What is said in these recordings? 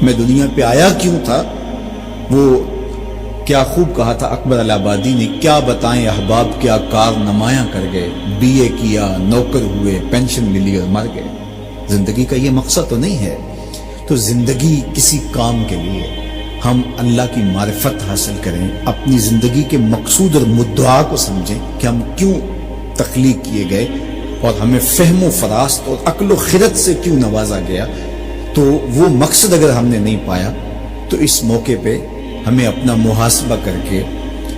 میں دنیا پہ آیا کیوں تھا؟ وہ کیا خوب کہا تھا اکبر الہآبادی نے، کیا بتائیں احباب کیا کار نمایاں کر گئے، بی اے کیا، نوکر ہوئے، پینشن ملی اور مر گئے۔ زندگی کا یہ مقصد تو نہیں ہے۔ تو زندگی کسی کام کے لیے ہم اللہ کی معرفت حاصل کریں، اپنی زندگی کے مقصود اور مدعا کو سمجھیں کہ ہم کیوں تخلیق کیے گئے اور ہمیں فہم و فراست اور عقل و خرد سے کیوں نوازا گیا۔ تو وہ مقصد اگر ہم نے نہیں پایا تو اس موقع پہ ہمیں اپنا محاسبہ کر کے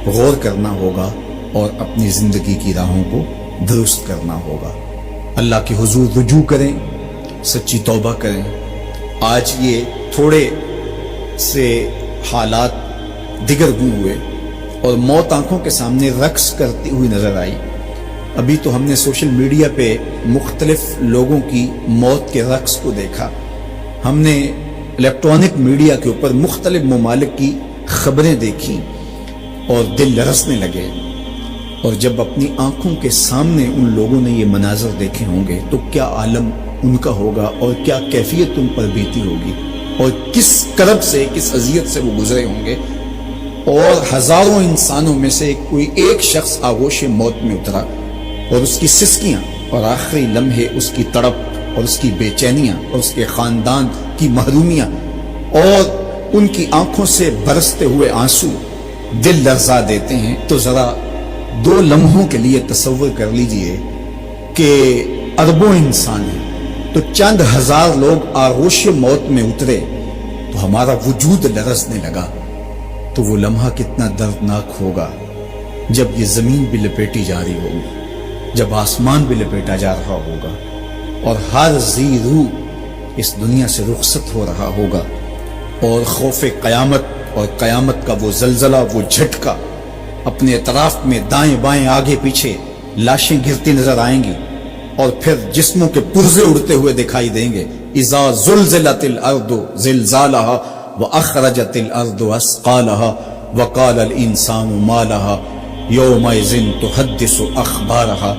غور کرنا ہوگا اور اپنی زندگی کی راہوں کو درست کرنا ہوگا۔ اللہ کے حضور رجوع کریں، سچی توبہ کریں۔ آج یہ تھوڑے سے حالات دگرگوں ہوئے اور موت آنکھوں کے سامنے رقص کرتی ہوئی نظر آئی۔ ابھی تو ہم نے سوشل میڈیا پہ مختلف لوگوں کی موت کے رقص کو دیکھا، ہم نے الیکٹرانک میڈیا کے اوپر مختلف ممالک کی خبریں دیکھی اور دل لرزنے لگے۔ اور جب اپنی آنکھوں کے سامنے ان لوگوں نے یہ مناظر دیکھے ہوں گے تو کیا عالم ان کا ہوگا اور کیا کیفیت ان پر بیتی ہوگی اور کس کرب سے، کس اذیت سے وہ گزرے ہوں گے۔ اور ہزاروں انسانوں میں سے کوئی ایک شخص آغوش موت میں اترا اور اس کی سسکیاں اور آخری لمحے اس کی تڑپ اور اس کی بے چینیاں اور اس کے خاندان کی محرومیاں اور ان کی آنکھوں سے برستے ہوئے آنسو دل لرزا دیتے ہیں۔ تو ذرا 2 لمحوں کے لیے تصور کر لیجئے کہ اربوں انسان ہیں تو چند ہزار لوگ آغوش موت میں اترے تو ہمارا وجود لرزنے لگا۔ تو وہ لمحہ کتنا دردناک ہوگا جب یہ زمین بھی لپیٹی جا رہی ہوگی، جب آسمان بھی لپیٹا جا رہا ہوگا اور ہر ذی روح اس دنیا سے رخصت ہو رہا ہوگا، اور خوف قیامت اور قیامت کا وہ زلزلہ، وہ جھٹکا، اپنے اطراف میں دائیں بائیں آگے پیچھے لاشیں گرتی نظر آئیں گی اور پھر جسموں کے پرزے اڑتے ہوئے دکھائی دیں گے۔ اذا زلزلت الارض زلزالها واخرجت الارض اثقالها وقال الانسان ما لها یومئذ تحدث اخبارها۔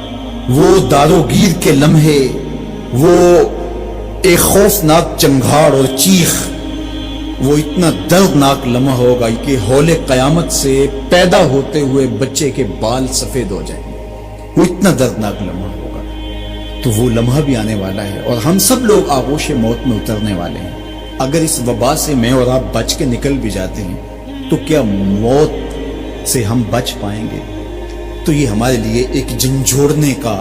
وہ داروگیر کے لمحے، وہ ایک خوفناک چنگھاڑ اور چیخ، وہ اتنا دردناک لمحہ ہوگا کہ ہول قیامت سے پیدا ہوتے ہوئے بچے کے بال سفید ہو جائیں گے۔ وہ اتنا دردناک لمحہ ہوگا۔ تو وہ لمحہ بھی آنے والا ہے اور ہم سب لوگ آغوش موت میں اترنے والے ہیں۔ اگر اس وبا سے میں اور آپ بچ کے نکل بھی جاتے ہیں تو کیا موت سے ہم بچ پائیں گے؟ تو یہ ہمارے لیے ایک جھنجھوڑنے کا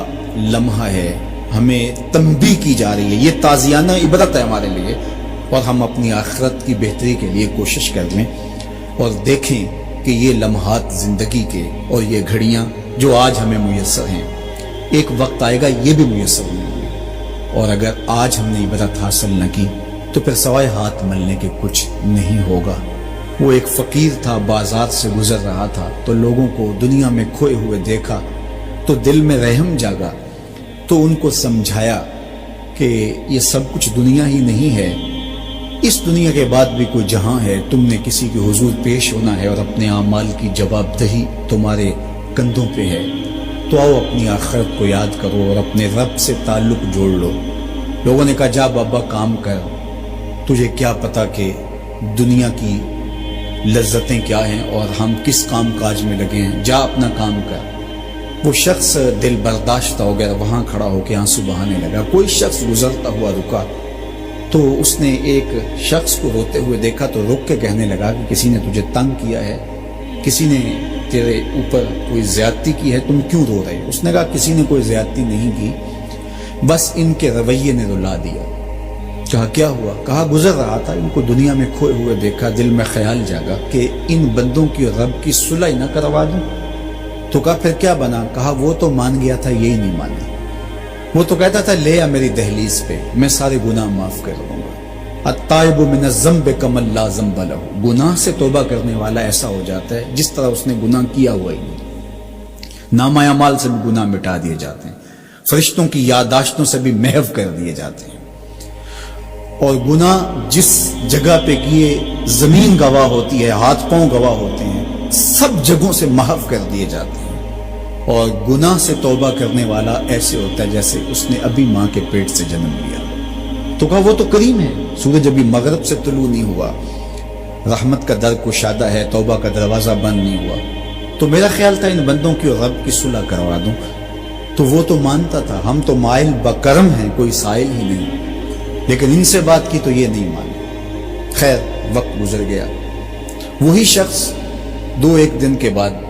لمحہ ہے، ہمیں تنبیہ کی جا رہی ہے، یہ تازیانہ عبرت ہے ہمارے لیے، اور ہم اپنی آخرت کی بہتری کے لیے کوشش کر لیں اور دیکھیں کہ یہ لمحات زندگی کے اور یہ گھڑیاں جو آج ہمیں میسر ہیں، ایک وقت آئے گا یہ بھی میسر نہیں ہوں گے، اور اگر آج ہم نے عبرت حاصل نہ کی تو پھر سوائے ہاتھ ملنے کے کچھ نہیں ہوگا۔ وہ ایک فقیر تھا، بازار سے گزر رہا تھا تو لوگوں کو دنیا میں کھوئے ہوئے دیکھا تو دل میں رحم جاگا، تو ان کو سمجھایا کہ یہ سب کچھ دنیا ہی نہیں ہے، اس دنیا کے بعد بھی کوئی جہاں ہے، تم نے کسی کے حضور پیش ہونا ہے اور اپنے اعمال کی جواب دہی تمہارے کندھوں پہ ہے۔ تو آؤ اپنی آخرت کو یاد کرو اور اپنے رب سے تعلق جوڑ لو۔ لوگوں نے کہا جا بابا کام کر، تجھے کیا پتا کہ دنیا کی لذتیں کیا ہیں اور ہم کس کام کاج میں لگے ہیں، جا اپنا کام کر۔ وہ شخص دل برداشتہ ہو گیا، وہاں کھڑا ہو کے آنسو بہانے لگا۔ کوئی شخص گزرتا ہوا رکا تو اس نے ایک شخص کو روتے ہوئے دیکھا تو رک کے کہنے لگا کہ کسی نے تجھے تنگ کیا ہے، کسی نے تیرے اوپر کوئی زیادتی کی ہے، تم کیوں رو رہے؟ اس نے کہا کسی نے کوئی زیادتی نہیں کی، بس ان کے رویے نے رلا دیا۔ کہا کیا ہوا؟ کہا گزر رہا تھا، ان کو دنیا میں کھوئے ہوئے دیکھا، دل میں خیال جاگا کہ ان بندوں کی رب کی صلح نہ کروا دوں۔ تو کہا پھر کیا بنا؟ کہا وہ تو مان گیا تھا، یہی نہیں مانا۔ وہ تو کہتا تھا لے آ میری دہلیز پہ، میں سارے گناہ معاف کر دوں گا۔ التائب من الذنب کمن لا ذنب لہ، گناہ سے توبہ کرنے والا ایسا ہو جاتا ہے جس طرح اس نے گناہ کیا ہوا ہی نہیں۔ نامہ اعمال سے بھی گناہ مٹا دیے جاتے ہیں، فرشتوں کی یادداشتوں سے بھی محو کر دیے جاتے ہیں، اور گناہ جس جگہ پہ کیے زمین گواہ ہوتی ہے، ہاتھ پاؤں گواہ ہوتے ہیں، سب جگہوں سے محو کر دیے جاتے ہیں۔ اور گناہ سے توبہ کرنے والا ایسے ہوتا ہے جیسے اس نے ابھی ماں کے پیٹ سے جنم لیا۔ تو کہا وہ تو کریم ہے، سورج ابھی مغرب سے طلوع نہیں ہوا، رحمت کا در کشادہ ہے، توبہ کا دروازہ بند نہیں ہوا، تو میرا خیال تھا ان بندوں کی رب کی صلح کروا دوں۔ تو وہ تو مانتا تھا ہم تو مائل بکرم ہیں، کوئی سائل ہی نہیں، لیکن ان سے بات کی تو یہ نہیں مانے۔ خیر وقت گزر گیا، وہی شخص 2-1 دن کے بعد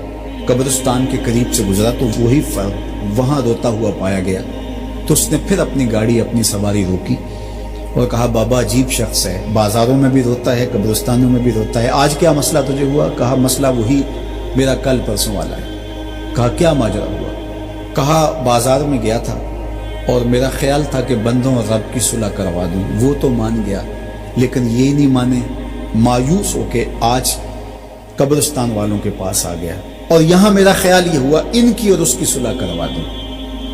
قبرستان کے قریب سے گزرا تو وہی فرد وہاں روتا ہوا پایا گیا۔ تو اس نے پھر اپنی گاڑی اپنی سواری روکی اور کہا بابا عجیب شخص ہے، بازاروں میں بھی روتا ہے، قبرستانوں میں بھی روتا ہے، آج کیا مسئلہ تجھے ہوا؟ کہا مسئلہ وہی میرا کل پرسوں والا ہے۔ کہا کیا ماجرا ہوا؟ کہا بازار میں گیا تھا اور میرا خیال تھا کہ بندوں اور رب کی صلح کروا دوں، وہ تو مان گیا لیکن یہ نہیں مانے، مایوس ہو کے آج قبرستان والوں کے پاس آ گیا اور یہاں میرا خیال یہ ہوا ان کی اور اس کی صلح کروا دوں۔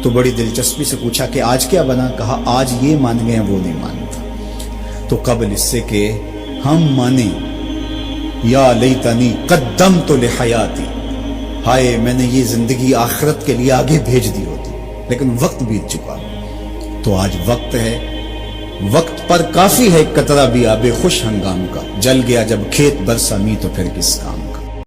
تو بڑی دلچسپی سے پوچھا کہ آج کیا بنا؟ کہا آج یہ مان گئے وہ نہیں مانتا۔ تو قبل اس سے کہ ہم مانیں، یا لیتنی قدمت لحیاتی، ہائے میں نے یہ زندگی آخرت کے لیے آگے بھیج دی ہوتی، لیکن وقت بیت چکا۔ تو آج وقت ہے، وقت پر کافی ہے قطرہ بھی آب خوش ہنگام کا، جل گیا جب کھیت برسا می تو پھر کس کام کا۔